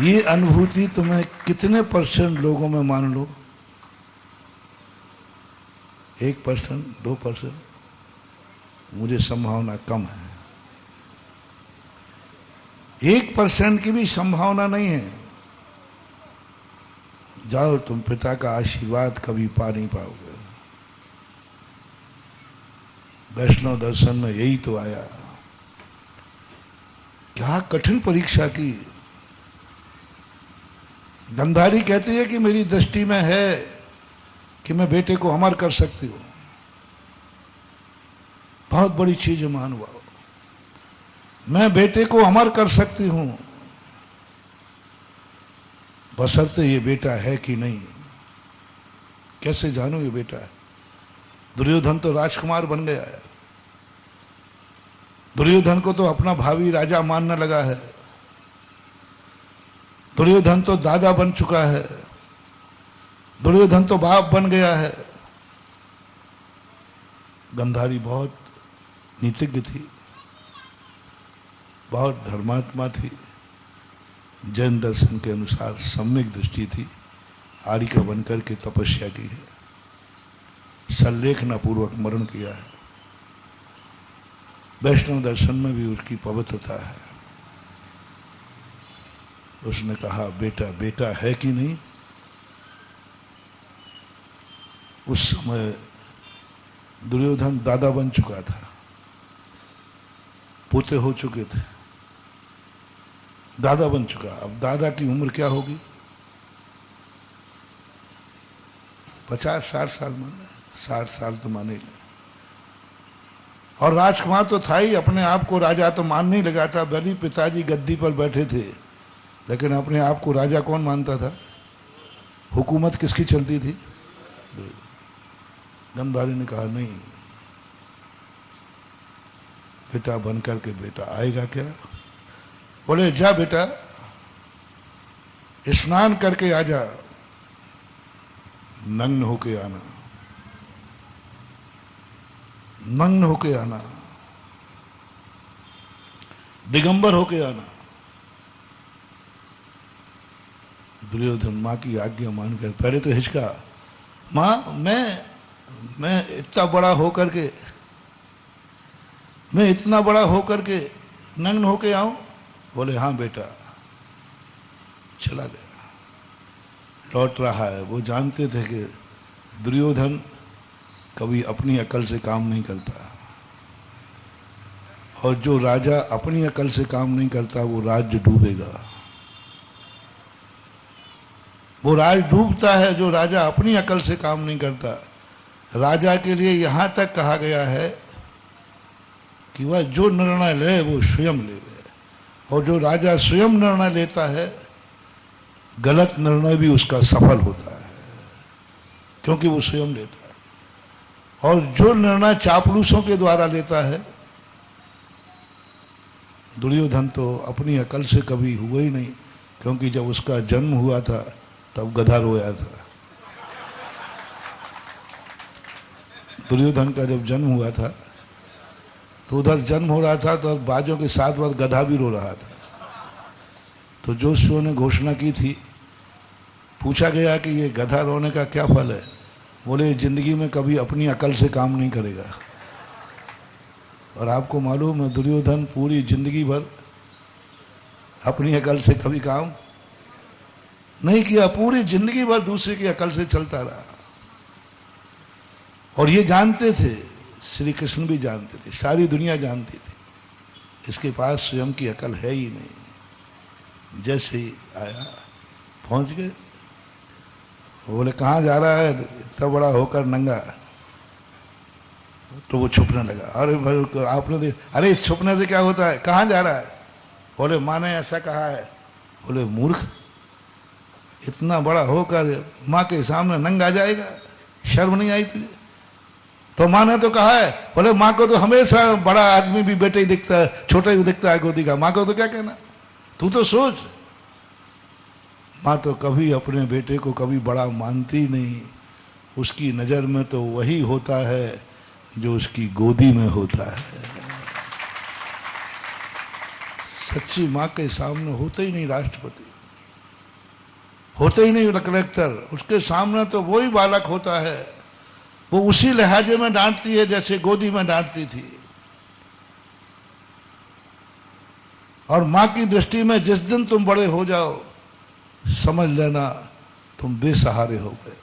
ये अनुभूति तुम्हें कितने % लोगों में मान लो? 1%, 2%? मुझे संभावना कम है। 1% की भी संभावना नहीं है। जाओ, तुम पिता का आशीर्वाद कभी पा नहीं पाओगे। वैष्णव दर्शन में यही तो आया। क्या कठिन परीक्षा की। गंधारी कहती है कि मेरी दृष्टि में है कि मैं बेटे को अमर कर सकती हूं। बहुत बड़ी चीज है महानुभाव, मैं बेटे को अमर कर सकती हूं, बशर्ते ये बेटा है कि नहीं। कैसे जानू ये बेटा है? दुर्योधन तो राजकुमार बन गया है। दुर्योधन को तो अपना भावी राजा मानने लगा है। दुर्योधन तो दादा बन चुका है। दुर्योधन तो बाप बन गया है। गंधारी बहुत नीतिज्ञ थी, बहुत धर्मात्मा थी, जैन दर्शन के अनुसार सम्यक दृष्टि थी। आर्य बनकर के तपस्या की है, सल्लेखना पूर्वक मरण किया है। वैष्णव दर्शन में भी उसकी पवित्रता है। उसने कहा बेटा बेटा है कि नहीं। उस समय दुर्योधन दादा बन चुका था, पोते हो चुके थे, दादा बन चुका। अब दादा की उम्र क्या होगी? 50-60 साल माने, 60 साल तो माने ही। और राजकुमार तो था ही, अपने आप को राजा तो मान नहीं लगा था। भले पिताजी गद्दी पर बैठे थे, लेकिन अपने आप को राजा कौन मानता था? हुकूमत किसकी चलती थी? गंधारी ने कहा नहीं, बेटा बन करके बेटा आएगा क्या? बोले जा बेटा, स्नान करके आ जा, नग्न होके आना, नग्न होके आना, दिगंबर होके आना। दुर्योधन मां की आज्ञा मानकर पहले तो हिचका, मां मैं इतना बड़ा होकर के, मैं इतना बड़ा होकर के नग्न होके आऊं? बोले हाँ बेटा। चला गया। लौट रहा है, वो जानते थे कि दुर्योधन कभी अपनी अकल से काम नहीं करता, और जो राजा अपनी अकल से काम नहीं करता वो राज्य डूबेगा। वो राज डूबता है जो राजा अपनी अकल से काम नहीं करता। राजा के लिए यहां तक कहा गया है कि वह जो निर्णय ले वो स्वयं ले, और जो राजा स्वयं निर्णय लेता है गलत निर्णय भी उसका सफल होता है, क्योंकि वो स्वयं लेता है। और जो निर्णय चापलूसों के द्वारा लेता है, दुर्योधन तो अपनी अकल से कभी हुआ ही नहीं, क्योंकि जब उसका जन्म हुआ था तब गधा रोया था। दुर्योधन का जब जन्म हुआ था तो उधर जन्म हो रहा था तो बाजों के साथ वह गधा भी रो रहा था। तो जोशियों ने घोषणा की थी, पूछा गया कि ये गधा रोने का क्या फल है? बोले जिंदगी में कभी अपनी अकल से काम नहीं करेगा। और आपको मालूम है दुर्योधन पूरी जिंदगी भर अपनी अकल से कभी काम नहीं किया, पूरी जिंदगी भर दूसरे की अकल से चलता रहा। और ये जानते थे, श्री कृष्ण भी जानते थे, सारी दुनिया जानती थी, इसके पास स्वयं की अकल है ही नहीं। जैसे ही आया पहुंच गए, बोले कहाँ जा रहा है इतना बड़ा होकर नंगा? तो वो छुपने लगा। अरे भाई आपने देख, अरे इस छुपने से क्या होता है, कहाँ जा रहा है? बोले माँ ने ऐसा कहा है। बोले मूर्ख, इतना बड़ा होकर माँ के सामने नंगा जाएगा, शर्म नहीं आई तुझे? तो माँ ने तो कहा है। बोले माँ को तो हमेशा बड़ा आदमी भी बेटे ही दिखता है, छोटा ही दिखता है गोदी का, माँ को तो क्या कहना, तू तो सोच। माँ तो कभी अपने बेटे को कभी बड़ा मानती नहीं, उसकी नजर में तो वही होता है जो उसकी गोदी में होता है। सच्ची माँ के सामने होते ही नहीं राष्ट्रपति, होते ही नहीं कलेक्टर, उसके सामने तो वही बालक होता है। वो उसी लहजे में डांटती है जैसे गोदी में डांटती थी। और माँ की दृष्टि में जिस दिन तुम बड़े हो जाओ, समझ लेना तुम बेसहारे हो गए,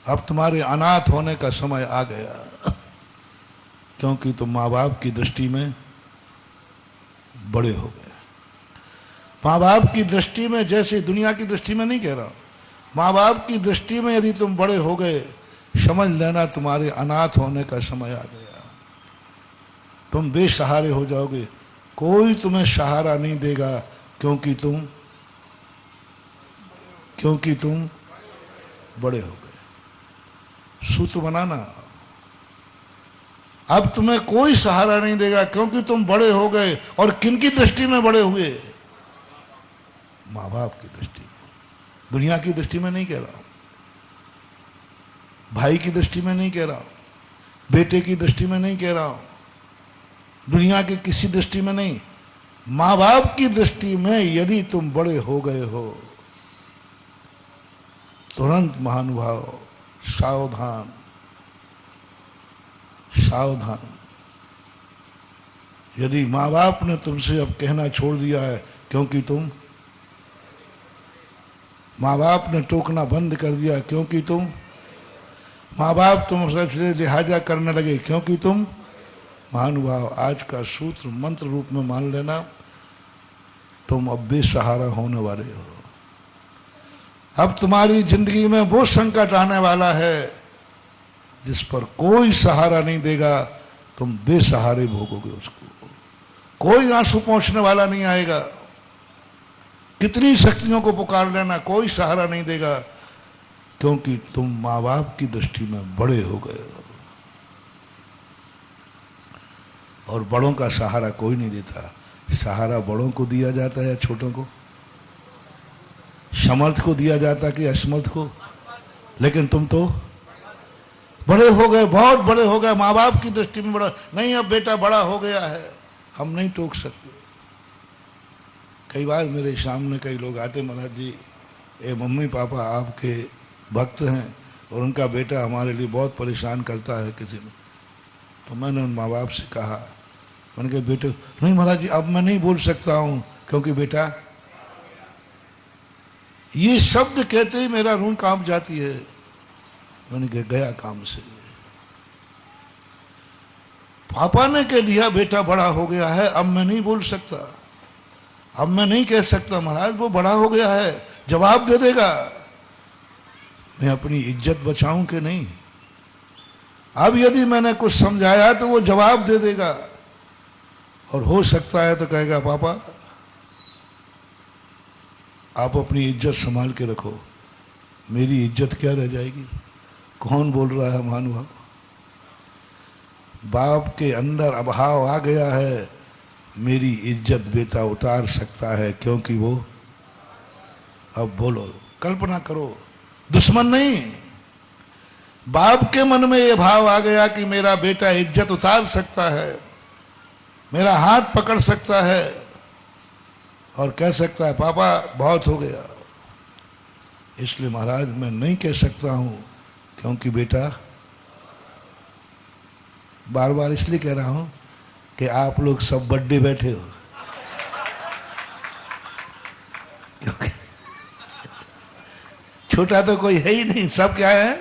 अब तुम्हारे अनाथ होने का समय आ गया, क्योंकि तुम माँ बाप की दृष्टि में बड़े हो गए। माँ बाप की दृष्टि में, जैसे दुनिया की दृष्टि में नहीं कह रहा, माँ बाप की दृष्टि में यदि तुम बड़े हो गए, समझ लेना तुम्हारे अनाथ होने का समय आ गया। तुम बेसहारे हो जाओगे, कोई तुम्हें सहारा नहीं देगा, क्योंकि तुम बड़े हो गए। सूत्र बनाना, अब तुम्हें कोई सहारा नहीं देगा क्योंकि तुम बड़े हो गए। और किनकी दृष्टि में बड़े हुए? माँ बाप की दृष्टि में, दुनिया की दृष्टि में नहीं कह रहा हूं, भाई की दृष्टि में नहीं कह रहा हूं, बेटे की दृष्टि में नहीं कह रहा हूं, दुनिया की किसी दृष्टि में नहीं, माँ बाप की दृष्टि में यदि तुम बड़े हो गए हो, तुरंत महानुभाव सावधान सावधान। यदि माँ बाप ने तुमसे अब कहना छोड़ दिया है, क्योंकि तुम, माँ बाप ने टोकना बंद कर दिया क्योंकि तुम, माँ बाप तुमसे लिहाजा करने लगे क्योंकि तुम, महानुभाव आज का सूत्र मंत्र रूप में मान लेना, तुम अब बेसहारा होने वाले हो। अब तुम्हारी जिंदगी में वो संकट आने वाला है जिस पर कोई सहारा नहीं देगा, तुम बेसहारे भोगोगे उसको, कोई आंसू पहुंचने वाला नहीं आएगा। कितनी शक्तियों को पुकार लेना, कोई सहारा नहीं देगा, क्योंकि तुम माँ बाप की दृष्टि में बड़े हो गए हो। और बड़ों का सहारा कोई नहीं देता, सहारा बड़ों को दिया जाता है या छोटों को, समर्थ को दिया जाता कि असमर्थ को। लेकिन तुम तो बड़े हो गए, बहुत बड़े हो गए, माँ बाप की दृष्टि में बड़ा नहीं, अब बेटा बड़ा हो गया है, हम नहीं टोक सकते। कई बार मेरे सामने कई लोग आते, महाराज जी ये मम्मी पापा आपके भक्त हैं और उनका बेटा हमारे लिए बहुत परेशान करता है किसी में। तो मैंने उन माँ बाप से कहा, मैंने कहा बेटे, नहीं महाराज जी अब मैं नहीं बोल सकता हूँ क्योंकि बेटा, ये शब्द कहते ही मेरा रूह कांप जाती है। मैंने कहा गया काम से। पापा ने कह दिया बेटा बड़ा हो गया है, अब मैं नहीं बोल सकता, अब मैं नहीं कह सकता महाराज वो बड़ा हो गया है, जवाब दे देगा। मैं अपनी इज्जत बचाऊं कि नहीं? अब यदि मैंने कुछ समझाया तो वो जवाब दे देगा, और हो सकता है तो कहेगा पापा आप अपनी इज्जत संभाल के रखो, मेरी इज्जत क्या रह जाएगी। कौन बोल रहा है महानुभाव? बाप के अंदर अभाव आ गया है, मेरी इज्जत बेटा उतार सकता है, क्योंकि वो, अब बोलो, कल्पना करो, दुश्मन नहीं, बाप के मन में ये भाव आ गया कि मेरा बेटा इज्जत उतार सकता है, मेरा हाथ पकड़ सकता है और कह सकता है पापा बहुत हो गया। इसलिए महाराज मैं नहीं कह सकता हूं, क्योंकि बेटा, बार बार इसलिए कह रहा हूं कि आप लोग सब बर्थडे बैठे हो, क्योंकि छोटा तो कोई है ही नहीं, सब क्या है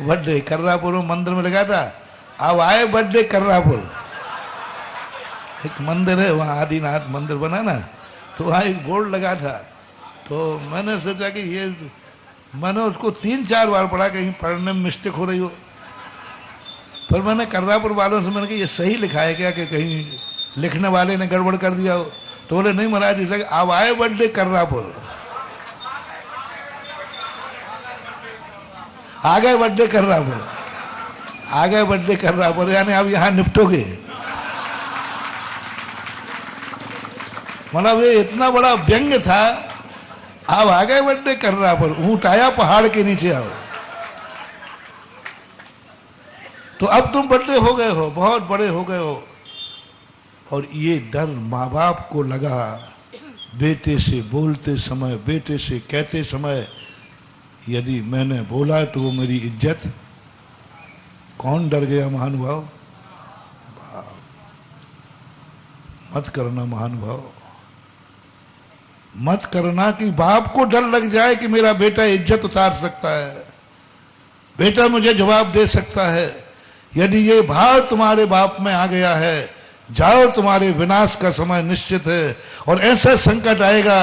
बर्थडे। कर्रापुर में मंदिर में लगा था, अब आए बर्थडे कर्रापुर, एक मंदिर है वहां आदिनाथ मंदिर बना ना, तो वहां एक बोर्ड लगा था। तो मैंने सोचा कि ये, मैंने उसको 3-4 बार पढ़ा, कहीं पढ़ने में मिस्टेक हो रही हो। फिर मैंने कर्रापुर वालों से मैंने कहा ये सही लिखा है क्या, कि कहीं लिखने वाले ने गड़बड़ कर दिया हो। तो बोले नहीं महाराज, इसलिए अब आए बर्थडे कर्रापुर, आ गए बर्थडे कर्रापुर, आ गए बर्थडे कर्रापुर, यानी अब यहां निपटोगे। मतलब ये इतना बड़ा व्यंग्य था, अब आ गए बर्थडे कर्रापुर, ऊंट आया पहाड़ के नीचे आओ। तो अब तुम बड़े हो गए हो, बहुत बड़े हो गए हो, और ये डर माँ बाप को लगा बेटे से बोलते समय, बेटे से कहते समय, यदि मैंने बोला तो वो मेरी इज्जत। कौन डर गया महानुभाव? मत करना महानुभाव, मत करना कि बाप को डर लग जाए कि मेरा बेटा इज्जत उतार सकता है, बेटा मुझे जवाब दे सकता है। यदि ये भाव तुम्हारे बाप में आ गया है, जाओ, तुम्हारे विनाश का समय निश्चित है। और ऐसा संकट आएगा,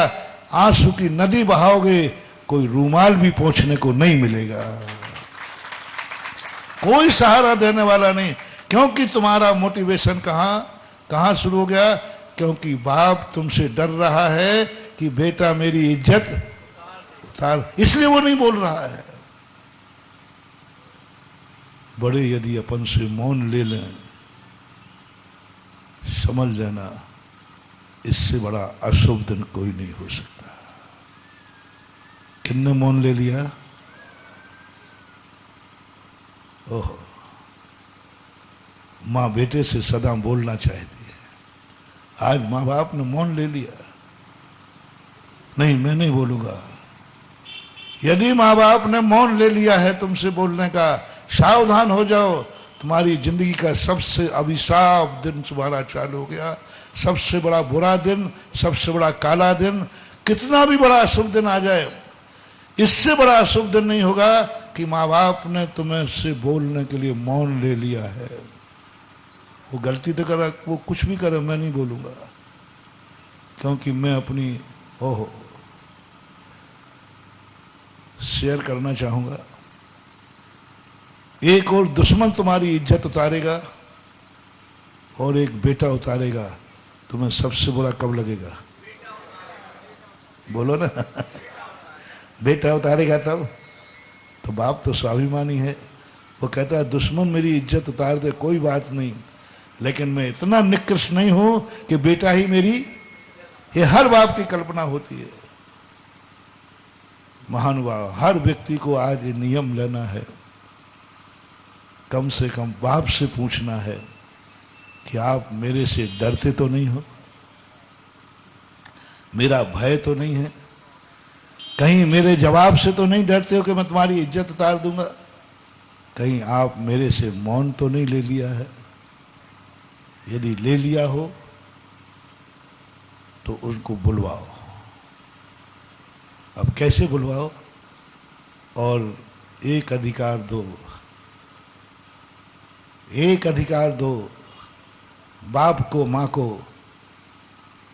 आंसू की नदी बहाओगे, कोई रूमाल भी पोंछने को नहीं मिलेगा, कोई सहारा देने वाला नहीं। क्योंकि तुम्हारा मोटिवेशन कहां शुरू हो गया? क्योंकि बाप तुमसे डर रहा है कि बेटा मेरी इज्जत उतार, इसलिए वो नहीं बोल रहा है। बड़े यदि अपन से मौन ले लें, समझ लेना इससे बड़ा अशुभ दिन कोई नहीं हो सकता। किन्ने मौन ले लिया? ओहो, माँ बेटे से सदा बोलना चाहती है, आज माँ बाप ने मौन ले लिया, नहीं मैं नहीं बोलूंगा। यदि माँ बाप ने मौन ले लिया है तुमसे बोलने का, सावधान हो जाओ, तुम्हारी जिंदगी का सबसे अभिशाप दिन तुम्हारा चालू हो गया। सबसे बड़ा बुरा दिन, सबसे बड़ा काला दिन, कितना भी बड़ा अशुभ दिन आ जाए, इससे बड़ा अशुभ दिन नहीं होगा कि माँ बाप ने तुम्हें से बोलने के लिए मौन ले लिया है। वो गलती तो करे, वो कुछ भी करे, मैं नहीं बोलूंगा, क्योंकि मैं अपनी शेयर करना चाहूंगा। एक और दुश्मन तुम्हारी इज्जत उतारेगा और एक बेटा उतारेगा, तुम्हें सबसे बुरा कब लगेगा? बोलो ना बेटा उतारेगा तब तो। बाप तो स्वाभिमानी है, वो कहता है दुश्मन मेरी इज्जत उतार दे कोई बात नहीं, लेकिन मैं इतना निकृष्ट नहीं हूं कि बेटा ही मेरी, ये हर बाप की कल्पना होती है। महानुभाव, हर व्यक्ति को आज ये नियम लेना है, कम से कम बाप से पूछना है कि आप मेरे से डरते तो नहीं हो, मेरा भय तो नहीं है, कहीं मेरे जवाब से तो नहीं डरते हो कि मैं तुम्हारी इज्जत उतार दूंगा, कहीं आप मेरे से मौन तो नहीं ले लिया है। यदि ले लिया हो तो उनको बुलवाओ, अब कैसे बुलवाओ? और एक अधिकार दो, एक अधिकार दो बाप को, मां को,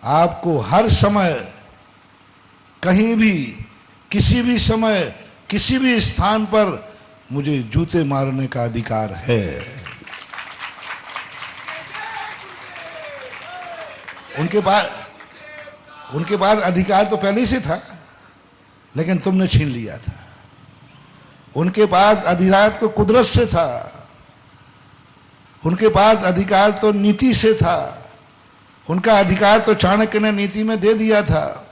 आपको हर समय, कहीं भी, किसी भी समय, किसी भी स्थान पर मुझे जूते मारने का अधिकार है। उनके पास अधिकार तो पहले से था, लेकिन तुमने छीन लिया था। उनके पास अधिकार तो कुदरत से था, उनके पास अधिकार तो नीति से था, उनका अधिकार तो चाणक्य ने नीति में दे दिया था,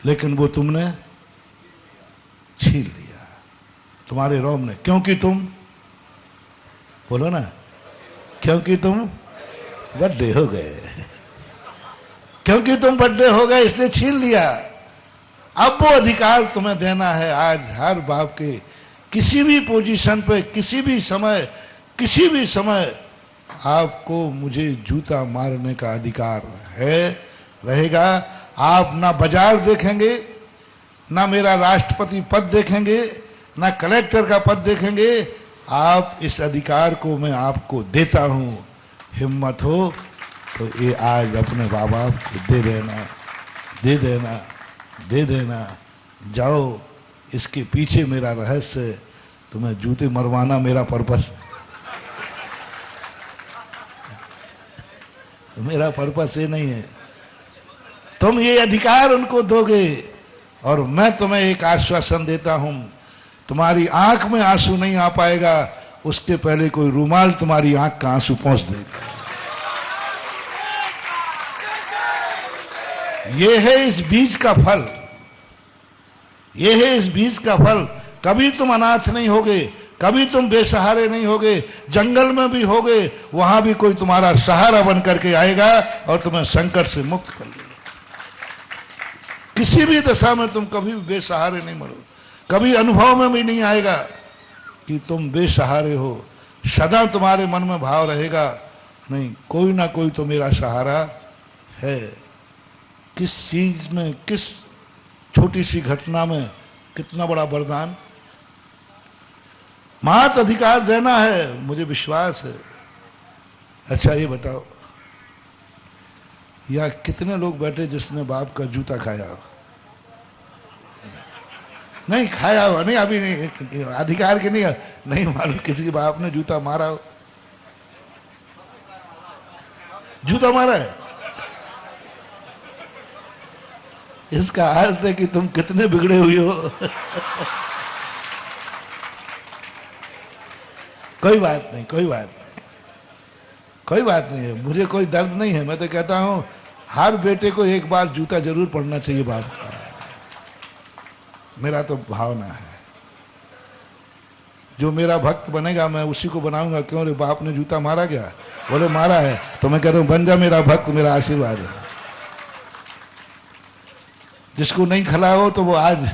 लेकिन वो तुमने छीन लिया, तुम्हारे रोम ने। क्योंकि तुम, बोलो ना, क्योंकि तुम बड़े हो गए, क्योंकि तुम बड़े हो गए इसलिए छीन लिया। अब वो अधिकार तुम्हें देना है। आज हर बाप के किसी भी पोजीशन पे, किसी भी समय, किसी भी समय आपको मुझे जूता मारने का अधिकार है, रहेगा। आप ना बाजार देखेंगे, ना मेरा राष्ट्रपति पद देखेंगे, ना कलेक्टर का पद देखेंगे। आप इस अधिकार को मैं आपको देता हूं। हिम्मत हो तो ये आज अपने बाबा को दे देना, दे देना, दे देना। जाओ, इसके पीछे मेरा रहस्य, तुम्हें जूते मरवाना मेरा पर्पस, मेरा पर्पस ये नहीं है। तुम ये अधिकार उनको दोगे, और मैं तुम्हें एक आश्वासन देता हूं, तुम्हारी आंख में आंसू नहीं आ पाएगा, उसके पहले कोई रुमाल तुम्हारी आंख का आंसू पहुंच देगा। ये है इस बीज का फल, ये है इस बीज का फल। कभी तुम अनाथ नहीं होगे, कभी तुम बेसहारे नहीं होगे। जंगल में भी होगे, वहां भी कोई तुम्हारा सहारा बन करके आएगा और तुम्हें संकट से मुक्त कर लेगा। किसी भी दशा में तुम कभी भी बेसहारे नहीं मरो, कभी अनुभव में भी नहीं आएगा कि तुम बेसहारे हो। सदा तुम्हारे मन में भाव रहेगा, नहीं, कोई ना कोई तो मेरा सहारा है। किस चीज में, किस छोटी सी घटना में कितना बड़ा वरदान। मात अधिकार देना है, मुझे विश्वास है। अच्छा ये बताओ, या कितने लोग बैठे जिसने बाप का जूता खाया हो? नहीं खाया हो, नहीं, अभी नहीं, अधिकार के नहीं मालूम किसी के बाप ने जूता मारा हो। जूता मारा है, इसका अर्थ है कि तुम कितने बिगड़े हुए हो। कोई बात नहीं, कोई बात नहीं, कोई बात नहीं है, मुझे कोई दर्द नहीं है। मैं तो कहता हूं हर बेटे को एक बार जूता जरूर पड़ना चाहिए बाप का, मेरा तो भावना है। जो मेरा भक्त बनेगा मैं उसी को बनाऊंगा। क्यों रे, बाप ने जूता मारा क्या? बोले मारा है, तो मैं कहता हूं बन जा मेरा भक्त, मेरा आशीर्वाद है। जिसको नहीं खिला हो तो वो आज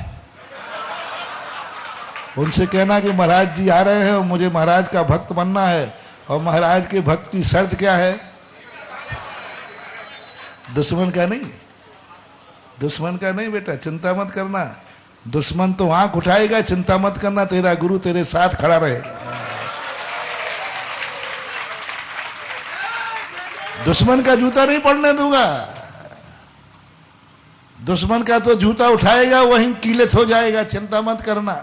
उनसे कहना कि महाराज जी आ रहे हैं और मुझे महाराज का भक्त बनना है। और महाराज के भक्त की शर्त क्या है? दुश्मन का नहीं, दुश्मन का नहीं बेटा, चिंता मत करना। दुश्मन तो आंख उठाएगा, चिंता मत करना, तेरा गुरु तेरे साथ खड़ा रहेगा। दुश्मन का जूता नहीं पड़ने दूंगा। दुश्मन का तो जूता उठाएगा, वहीं कीलित हो जाएगा, चिंता मत करना।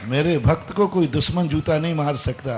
मेरे भक्त को कोई दुश्मन जूता नहीं मार सकता।